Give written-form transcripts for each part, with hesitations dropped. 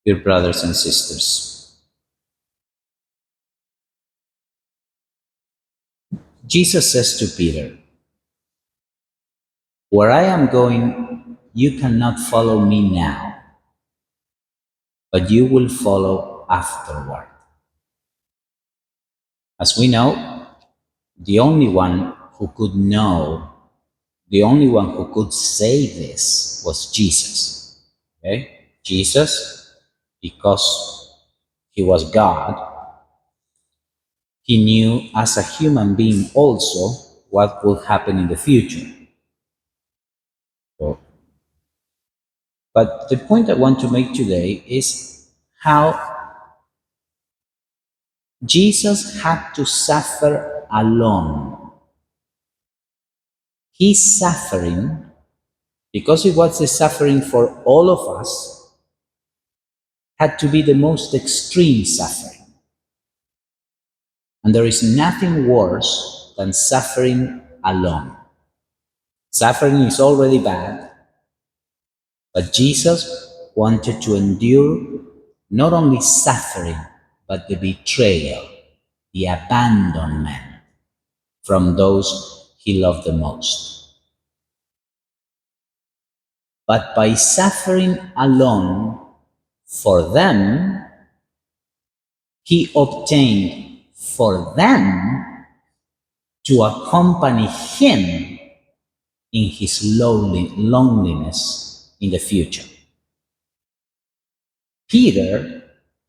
Dear brothers and sisters, Jesus says to Peter, "Where I am going, you cannot follow me now, but you will follow afterward." As we know, the only one who could know, the only one who could say this was Jesus. Okay? Jesus, because he was God, he knew as a human being also what would happen in the future. So, but the point I want to make today is how Jesus had to suffer alone. His suffering, because it was the suffering for all of us, had to be the most extreme suffering. And there is nothing worse than suffering alone. Suffering is already bad, but Jesus wanted to endure not only suffering, but the betrayal, the abandonment from those he loved the most. But by suffering alone for them, he obtained for them to accompany him in his loneliness in the future. Peter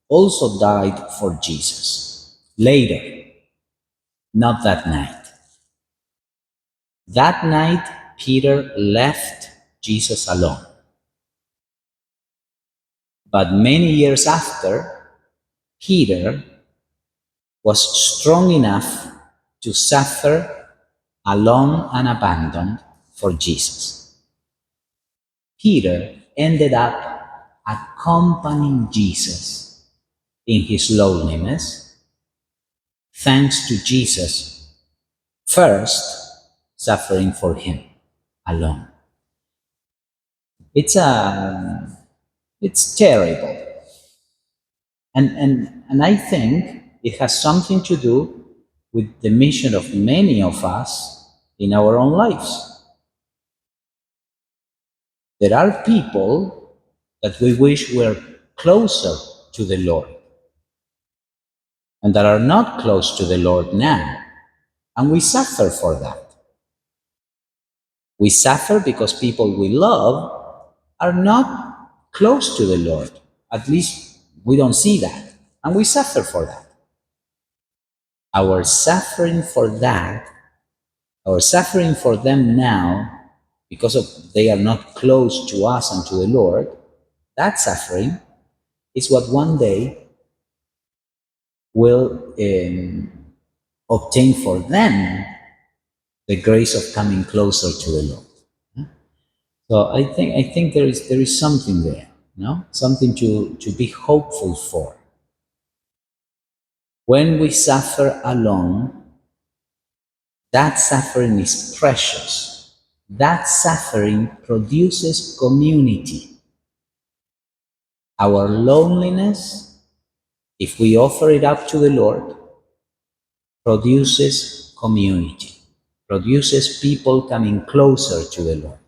also died for Jesus later, not that night. That night, Peter left Jesus alone. But many years after, Peter was strong enough to suffer alone and abandoned for Jesus. Peter ended up accompanying Jesus in his loneliness, thanks to Jesus first suffering for him alone. It's terrible. And I think it has something to do with the mission of many of us in our own lives. There are people that we wish were closer to the Lord and that are not close to the Lord now, and we suffer for that. We suffer because people we love are not close to the Lord. At least we don't see that, and we suffer for that. Our suffering for that, our suffering for them now, because of they are not close to us and to the Lord, that suffering is what one day will obtain for them the grace of coming closer to the Lord. So I think there is something there, something to be hopeful for. When we suffer alone, that suffering is precious. That suffering produces community. Our loneliness, if we offer it up to the Lord, produces community, produces people coming closer to the Lord.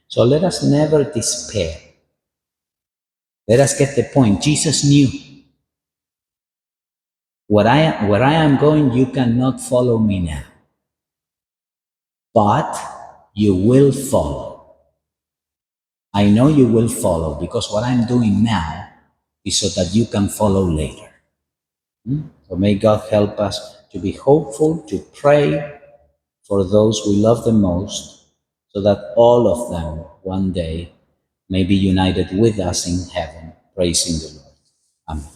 So let us never despair. Let us get the point. Jesus knew, where I am going, you cannot follow me now, but you will follow. I know you will follow because what I'm doing now is so that you can follow later. So may God help us to be hopeful, to pray for those we love the most, so that all of them one day may be united with us in heaven, praising the Lord. Amen.